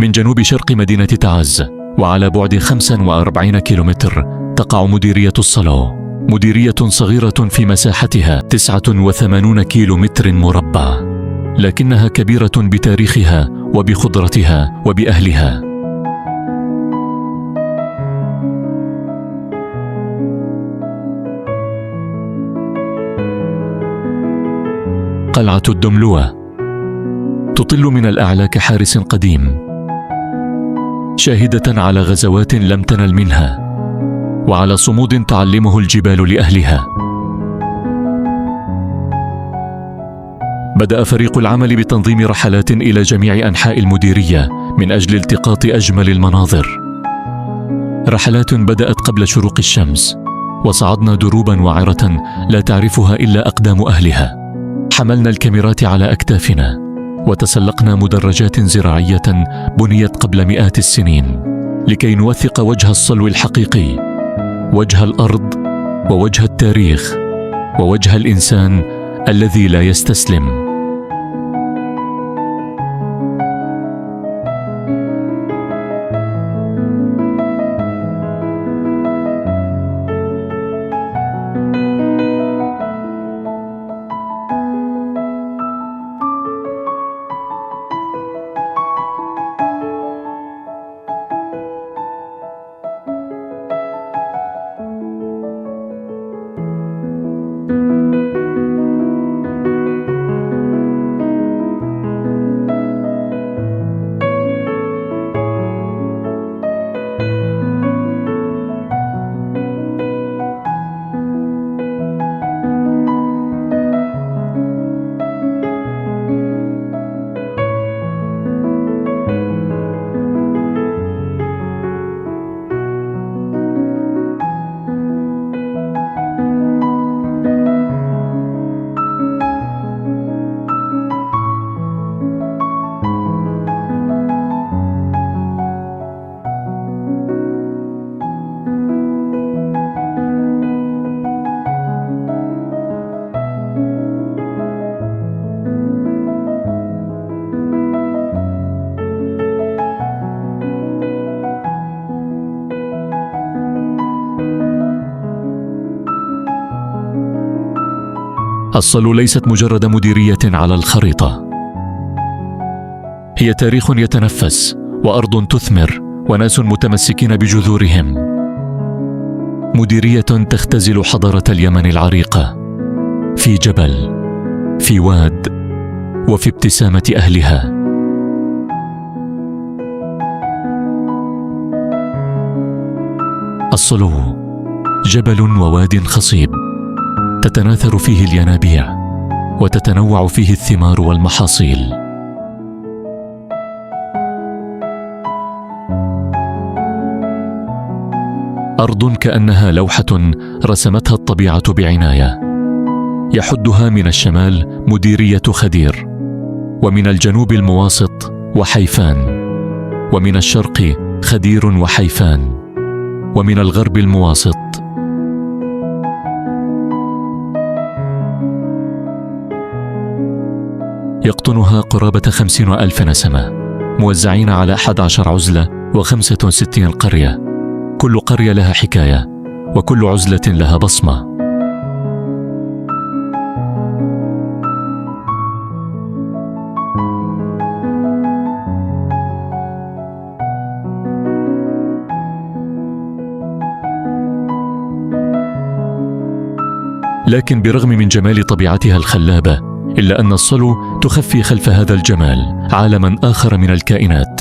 من جنوب شرق مدينة تعز، وعلى بعد 45 كيلومتر تقع مديرية الصلو، مديرية صغيرة في مساحتها 89 كيلومتر مربع، لكنها كبيرة بتاريخها وبخضرتها وبأهلها. قلعة الدملوة تطل من الأعلى كحارس قديم، شاهدة على غزوات لم تنل منها، وعلى صمود تعلمه الجبال لأهلها. بدأ فريق العمل بتنظيم رحلات إلى جميع أنحاء المديرية من أجل التقاط أجمل المناظر. رحلات بدأت قبل شروق الشمس، وصعدنا دروبا وعرة لا تعرفها إلا أقدام أهلها. حملنا الكاميرات على أكتافنا، وتسلقنا مدرجات زراعية بنيت قبل مئات السنين لكي نوثق وجه الصلو الحقيقي، وجه الأرض ووجه التاريخ ووجه الإنسان الذي لا يستسلم. الصلو ليست مجرد مديرية على الخريطة، هي تاريخ يتنفس، وأرض تثمر، وناس متمسكين بجذورهم. مديرية تختزل حضارة اليمن العريقة في جبل، في واد، وفي ابتسامة أهلها. الصلو جبل وواد خصيب، تتناثر فيه الينابيع، وتتنوع فيه الثمار والمحاصيل. أرض كأنها لوحة رسمتها الطبيعة بعناية. يحدها من الشمال مديرية خدير، ومن الجنوب المواسط وحيفان، ومن الشرق خدير وحيفان، ومن الغرب المواسط. يقطنها قرابة 50,000 نسمة، موزعين على 11 عزلة و65 قرية. كل قرية لها حكاية، وكل عزلة لها بصمة. لكن برغم من جمال طبيعتها الخلابة، إلا أن الصلو تخفي خلف هذا الجمال عالماً آخر من الكائنات.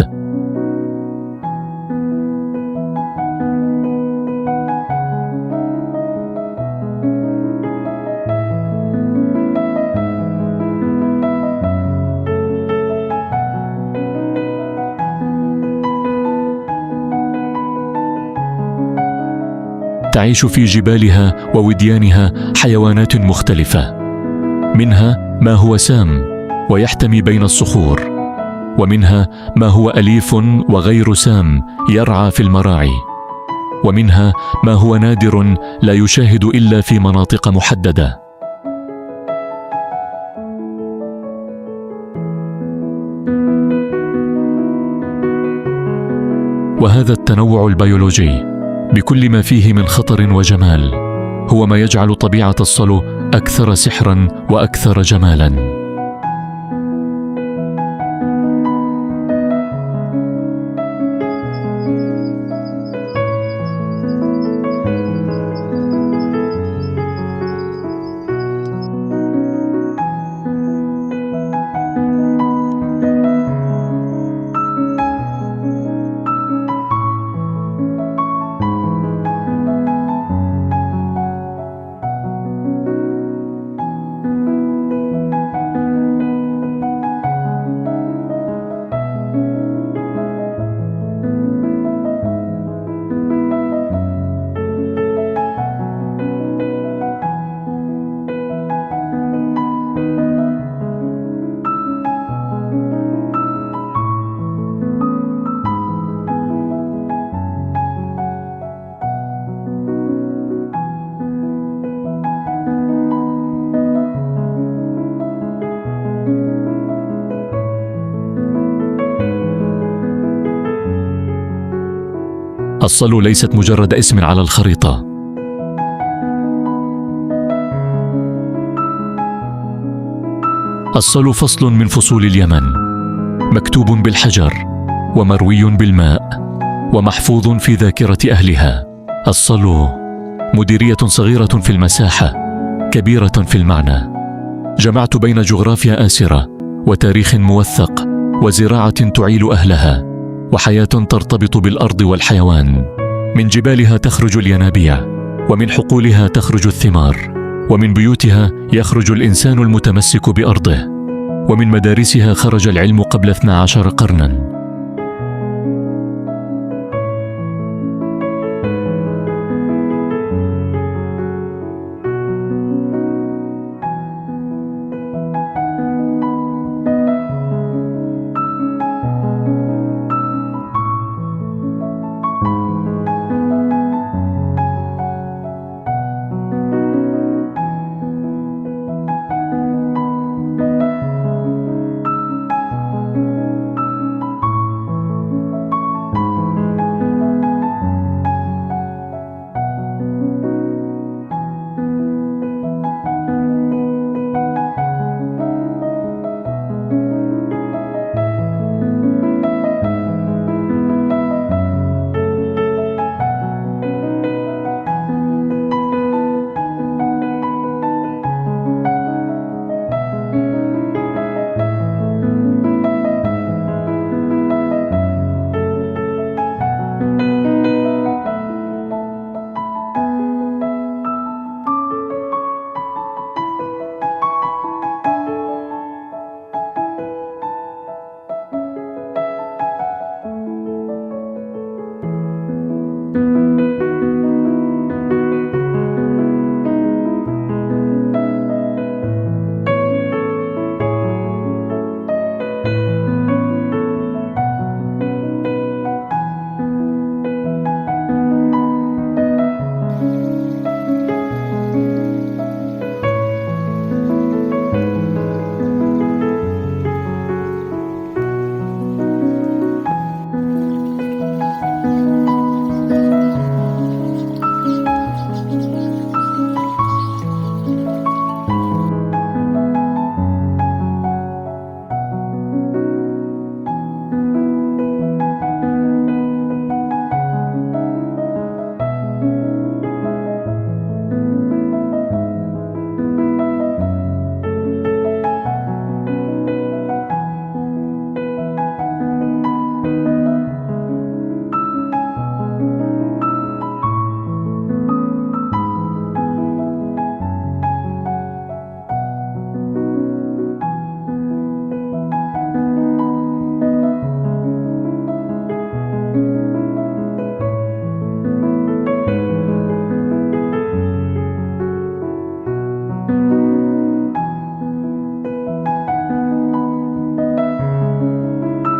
تعيش في جبالها ووديانها حيوانات مختلفة، منها ما هو سام ويحتمي بين الصخور، ومنها ما هو أليف وغير سام يرعى في المراعي، ومنها ما هو نادر لا يشاهد إلا في مناطق محددة. وهذا التنوع البيولوجي بكل ما فيه من خطر وجمال هو ما يجعل طبيعة الصلو أكثر سحراً وأكثر جمالاً. الصلو ليست مجرد اسم على الخريطة. الصلو فصل من فصول اليمن، مكتوب بالحجر ومروي بالماء ومحفوظ في ذاكرة أهلها. الصلو مديرية صغيرة في المساحة، كبيرة في المعنى. جمعت بين جغرافيا آسرة وتاريخ موثق وزراعة تعيل أهلها وحياة ترتبط بالأرض والحيوان. من جبالها تخرج الينابيع، ومن حقولها تخرج الثمار، ومن بيوتها يخرج الإنسان المتمسك بأرضه، ومن مدارسها خرج العلم قبل 12 قرناً.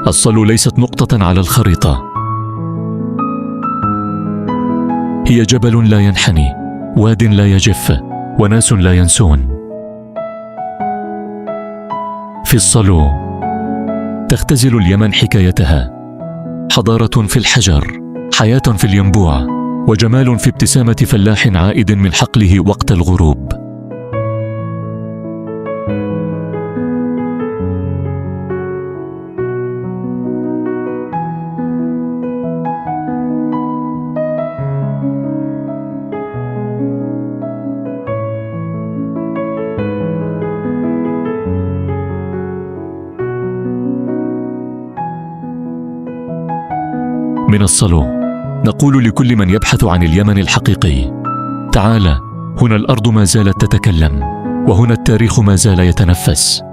الصلو ليست نقطة على الخريطة، هي جبل لا ينحني، واد لا يجف، وناس لا ينسون. في الصلو تختزل اليمن حكايتها، حضارة في الحجر، حياة في الينبوع، وجمال في ابتسامة فلاح عائد من حقله وقت الغروب. من الصالون نقول لكل من يبحث عن اليمن الحقيقي: تعال، هنا الأرض ما زالت تتكلم، وهنا التاريخ ما زال يتنفس.